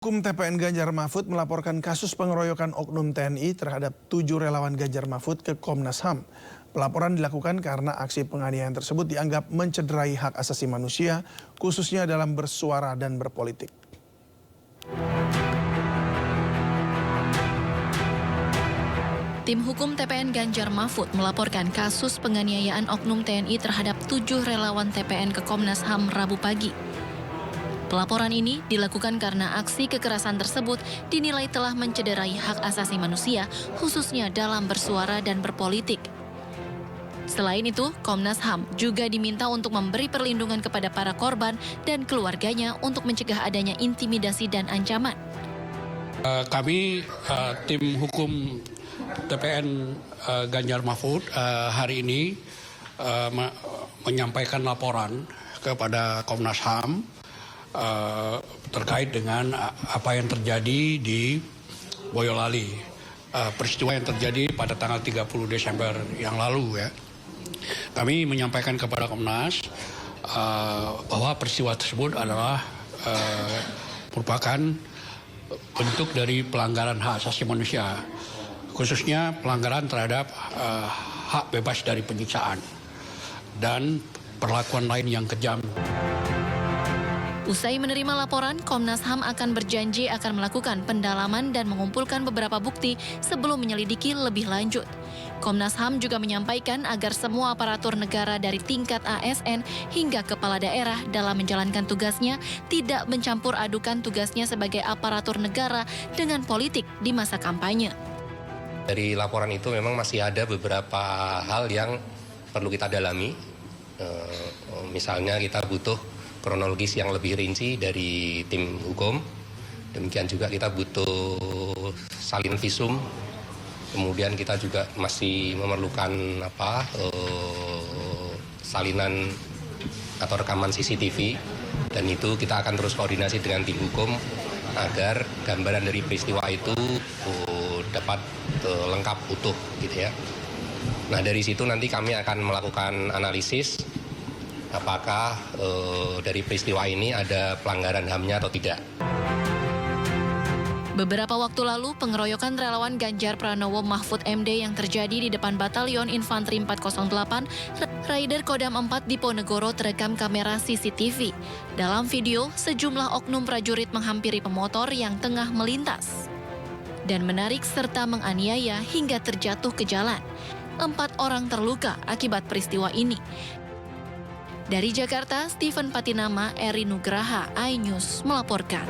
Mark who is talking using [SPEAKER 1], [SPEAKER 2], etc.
[SPEAKER 1] Hukum TPN Ganjar Mahfud melaporkan kasus pengeroyokan oknum TNI terhadap 7 relawan Ganjar Mahfud ke Komnas HAM. Pelaporan dilakukan karena aksi penganiayaan tersebut dianggap mencederai hak asasi manusia, khususnya dalam bersuara dan berpolitik.
[SPEAKER 2] Tim hukum TPN Ganjar Mahfud melaporkan kasus penganiayaan oknum TNI terhadap 7 relawan TPN ke Komnas HAM Rabu pagi. Pelaporan ini dilakukan karena aksi kekerasan tersebut dinilai telah mencederai hak asasi manusia, khususnya dalam bersuara dan berpolitik. Selain itu, Komnas HAM juga diminta untuk memberi perlindungan kepada para korban dan keluarganya untuk mencegah adanya intimidasi dan ancaman.
[SPEAKER 3] Kami tim hukum TPN Ganjar Mahfud hari ini menyampaikan laporan kepada Komnas HAM terkait dengan apa yang terjadi di Boyolali, peristiwa yang terjadi pada tanggal 30 Desember yang lalu ya. Kami menyampaikan kepada Komnas bahwa peristiwa tersebut adalah merupakan bentuk dari pelanggaran hak asasi manusia, khususnya pelanggaran terhadap hak bebas dari penyiksaan dan perlakuan lain yang kejam.
[SPEAKER 2] Usai menerima laporan, Komnas HAM akan berjanji akan melakukan pendalaman dan mengumpulkan beberapa bukti sebelum menyelidiki lebih lanjut. Komnas HAM juga menyampaikan agar semua aparatur negara dari tingkat ASN hingga kepala daerah dalam menjalankan tugasnya tidak mencampur adukan tugasnya sebagai aparatur negara dengan politik di masa kampanye.
[SPEAKER 4] Dari laporan itu memang masih ada beberapa hal yang perlu kita dalami. Misalnya kita butuh kronologis yang lebih rinci dari tim hukum. Demikian juga kita butuh salinan visum. Kemudian kita juga masih memerlukan salinan atau rekaman CCTV. Dan itu kita akan terus koordinasi dengan tim hukum agar gambaran dari peristiwa itu dapat lengkap utuh gitu ya. Nah, dari situ nanti kami akan melakukan analisis apakah dari peristiwa ini ada pelanggaran HAM-nya atau tidak.
[SPEAKER 2] Beberapa waktu lalu, pengeroyokan relawan Ganjar Pranowo Mahfud MD yang terjadi di depan Batalion Infanteri 408 Raider Kodam 4 di Ponegoro terekam kamera CCTV. Dalam video, sejumlah oknum prajurit menghampiri pemotor yang tengah melintas dan menarik serta menganiaya hingga terjatuh ke jalan. 4 orang terluka akibat peristiwa ini. Dari Jakarta, Steven Patinama, Eri Nugraha, iNews melaporkan.